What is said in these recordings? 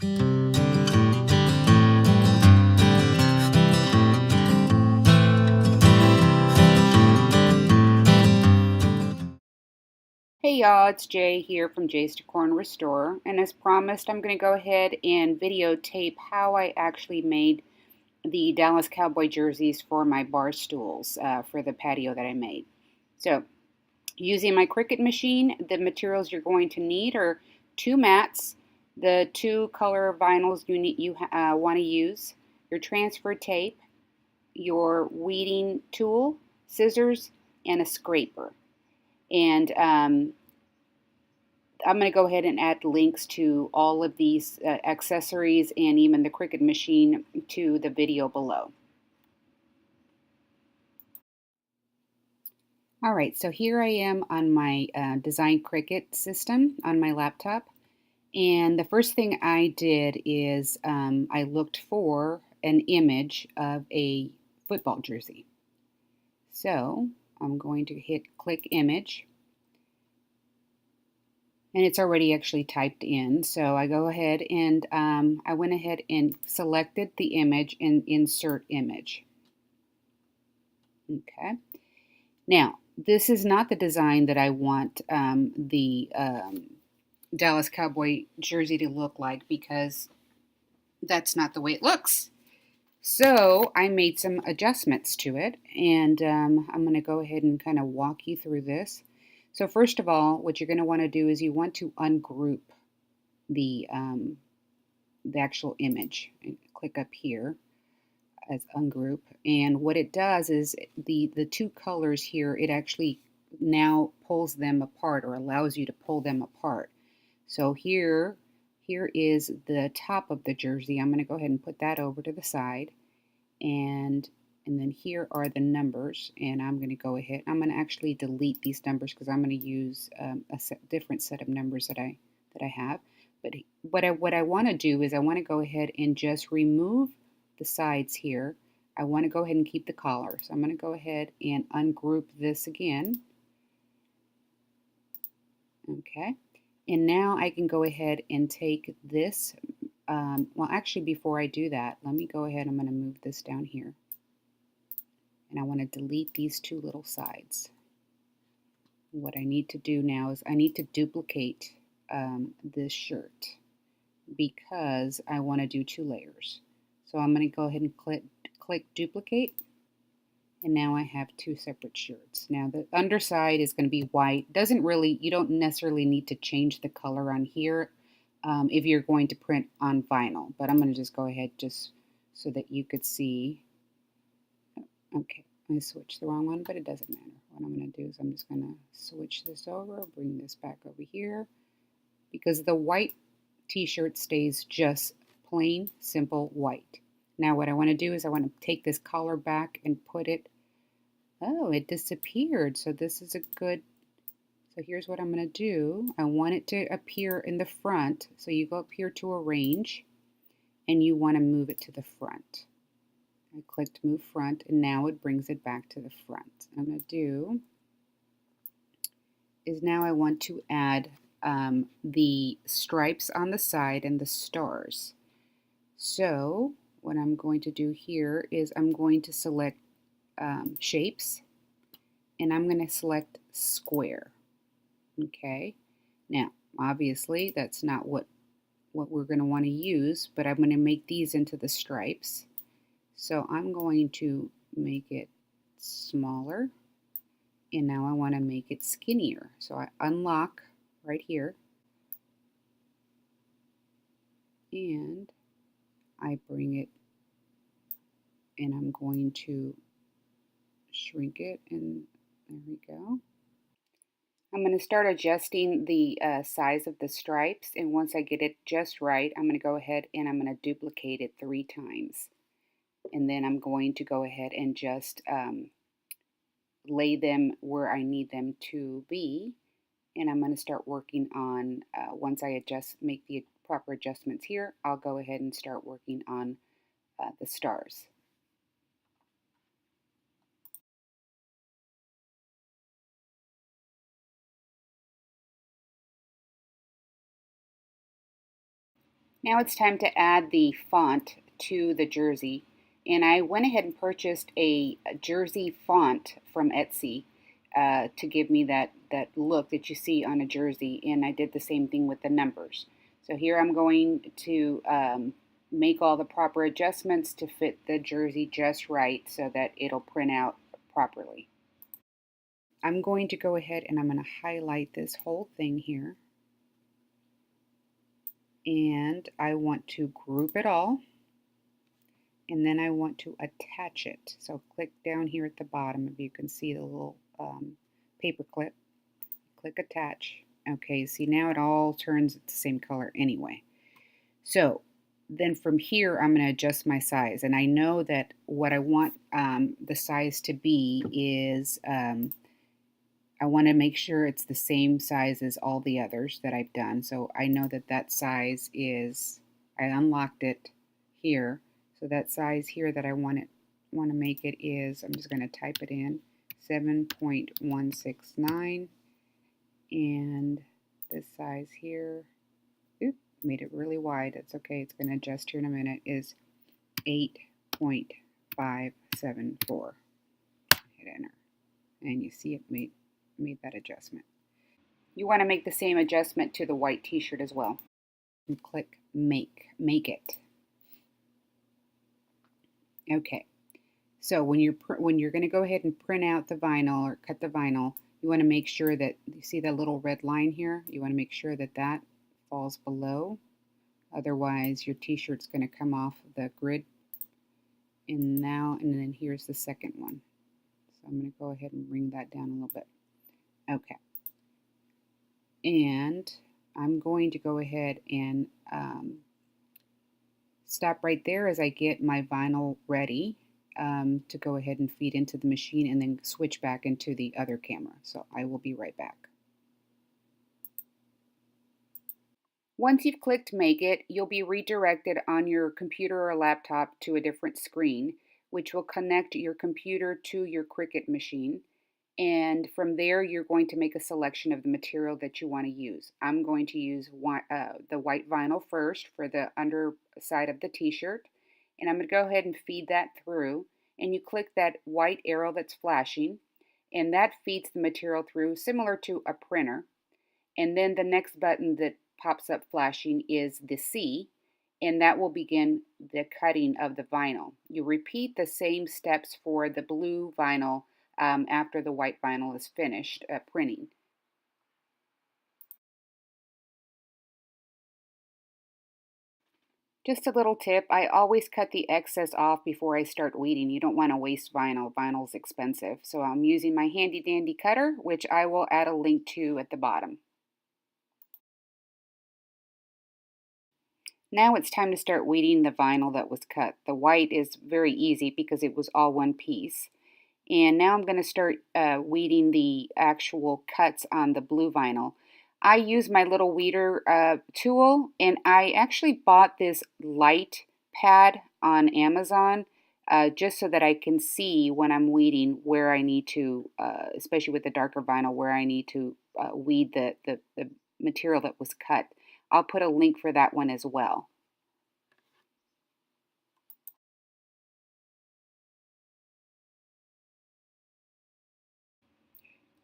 Hey y'all, it's Jay here from Jay's Decor and Restore, and as promised, I'm going to go ahead and videotape how I actually made the Dallas Cowboy jerseys for my Barstools for the patio that I made. So, using my Cricut machine, the materials you're going to need are 2 mats, the 2 color vinyls you want to use, your transfer tape, your weeding tool, scissors, and a scraper. And I'm going to go ahead and add links to all of these accessories and even the Cricut machine to the video below. All right, so here I am on my Design Cricut system on my laptop. And the first thing I did is I looked for an image of a football jersey. So I'm going to hit click image. And it's already actually typed in. So I go ahead and I went ahead and selected the image and insert image. Okay. Now, this is not the design that I want the Dallas Cowboy jersey to look like, because that's not the way it looks. So I made some adjustments to it, and I'm going to go ahead and kind of walk you through this. So first of all, what you're going to want to do is you want to ungroup the actual image. Click up here as ungroup, and what it does is the 2 colors here, it actually now pulls them apart, or allows you to pull them apart. So here is the top of the jersey. I'm going to go ahead and put that over to the side, and then here are the numbers, and I'm going to go ahead. I'm going to actually delete these numbers because I'm going to use a different set of numbers that I have. But what I want to do is I want to go ahead and just remove the sides here. I want to go ahead and keep the collar. So I'm going to go ahead and ungroup this again. Okay. And now I can go ahead and take this. Well, actually, before I do that, let me go ahead. I'm going to move this down here. And I want to delete these 2 little sides. What I need to do now is I need to duplicate this shirt, because I want to do 2 layers. So I'm going to go ahead and click duplicate, and now I have 2 separate shirts. Now the underside is going to be white. You don't necessarily need to change the color on here if you're going to print on vinyl, but I'm going to just go ahead just so that you could see. Okay, I switched the wrong one, but it doesn't matter. What I'm going to do is I'm just going to switch this over, bring this back over here, because the white t-shirt stays just plain, simple white. Now what I want to do is I want to take this collar back and put it, oh, it disappeared. So this is a good, so here's what I'm going to do. I want it to appear in the front. So you go up here to arrange, and you want to move it to the front. I clicked move front, and now it brings it back to the front. What I'm going to do is now I want to add the stripes on the side and the stars. So what I'm going to do here is I'm going to select shapes, and I'm going to select square. Okay, now obviously that's not what we're going to want to use, but I'm going to make these into the stripes. So I'm going to make it smaller, and now I want to make it skinnier. So I unlock right here, and I bring it, and I'm going to shrink it, and there we go. I'm going to start adjusting the size of the stripes, and once I get it just right, I'm going to go ahead and I'm going to duplicate it 3 times. And then I'm going to go ahead and just lay them where I need them to be, and I'm going to start working on, once I make the proper adjustments here, I'll go ahead and start working on the stars. Now it's time to add the font to the jersey. And I went ahead and purchased a jersey font from Etsy to give me that look that you see on a jersey. And I did the same thing with the numbers. So here I'm going to make all the proper adjustments to fit the jersey just right so that it'll print out properly. I'm going to go ahead and I'm going to highlight this whole thing here. And I want to group it all. And then I want to attach it. So click down here at the bottom if you can see the little paper clip. Click attach. Okay, see now it all turns the same color anyway. So then from here I'm going to adjust my size. And I know that what I want the size to be is I want to make sure it's the same size as all the others that I've done. So I know that that size is, I unlocked it here. So that size here that I want to make it is, I'm just going to type it in, 7.169. And this size here, made it really wide. It's okay. It's going to adjust here in a minute, is 8.574. Hit enter. And you see it made that adjustment. You want to make the same adjustment to the white t-shirt as well. And click make it. Okay. So when you're going to go ahead and print out the vinyl or cut the vinyl, you want to make sure that you see that little red line here. You want to make sure that that falls below. Otherwise, your t-shirt's going to come off the grid. And then here's the second one. So I'm going to go ahead and bring that down a little bit. Okay. And I'm going to go ahead and stop right there as I get my vinyl ready to go ahead and feed into the machine and then switch back into the other camera. So I will be right back. Once you've clicked Make It, you'll be redirected on your computer or laptop to a different screen, which will connect your computer to your Cricut machine. And from there, you're going to make a selection of the material that you want to use. I'm going to use the white vinyl first for the underside of the t-shirt. And I'm going to go ahead and feed that through. And you click that white arrow that's flashing. And that feeds the material through, similar to a printer. And then the next button that pops up flashing is the C. And that will begin the cutting of the vinyl. You repeat the same steps for the blue vinyl after the white vinyl is finished printing. Just a little tip, I always cut the excess off before I start weeding. You don't want to waste vinyl. Vinyl's expensive. So I'm using my handy dandy cutter, which I will add a link to at the bottom. Now it's time to start weeding the vinyl that was cut. The white is very easy because it was all one piece. And now I'm going to start weeding the actual cuts on the blue vinyl. I use my little weeder tool, and I actually bought this light pad on Amazon just so that I can see when I'm weeding where I need to, especially with the darker vinyl, where I need to weed the material that was cut. I'll put a link for that one as well.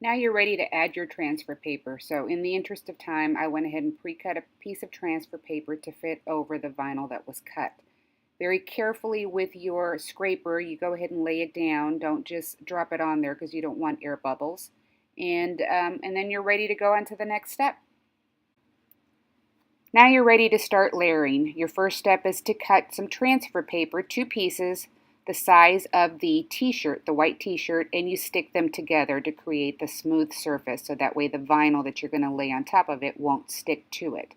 Now you're ready to add your transfer paper. So in the interest of time, I went ahead and pre-cut a piece of transfer paper to fit over the vinyl that was cut. Very carefully with your scraper, you go ahead and lay it down. Don't just drop it on there because you don't want air bubbles. And then you're ready to go on to the next step. Now you're ready to start layering. Your first step is to cut some transfer paper, 2 pieces, the size of the t-shirt, the white t-shirt, and you stick them together to create the smooth surface so that way the vinyl that you're going to lay on top of it won't stick to it.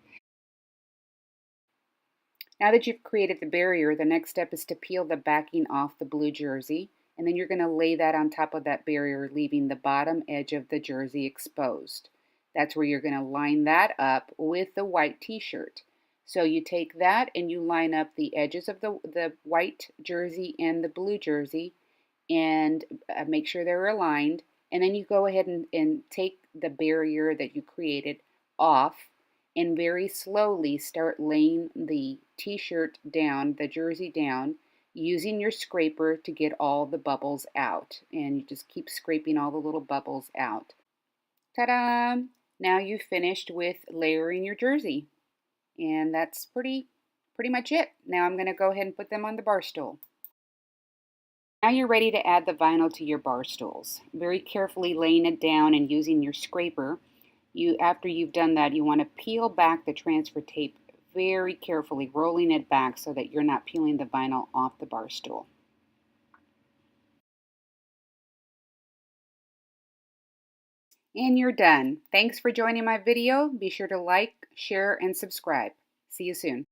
Now that you've created the barrier, the next step is to peel the backing off the blue jersey, and then you're going to lay that on top of that barrier, leaving the bottom edge of the jersey exposed. That's where you're going to line that up with the white t-shirt. So you take that and you line up the edges of the white jersey and the blue jersey and make sure they're aligned. And then you go ahead and take the barrier that you created off, and very slowly start laying the t-shirt down, the jersey down, using your scraper to get all the bubbles out. And you just keep scraping all the little bubbles out. Ta-da! Now you've finished with layering your jersey. And that's pretty much it. Now I'm going to go ahead and put them on the bar stool. Now you're ready to add the vinyl to your bar stools. Very carefully laying it down and using your scraper. After you've done that, you want to peel back the transfer tape very carefully, rolling it back so that you're not peeling the vinyl off the bar stool. And you're done. Thanks for joining my video. Be sure to like, share, and subscribe. See you soon.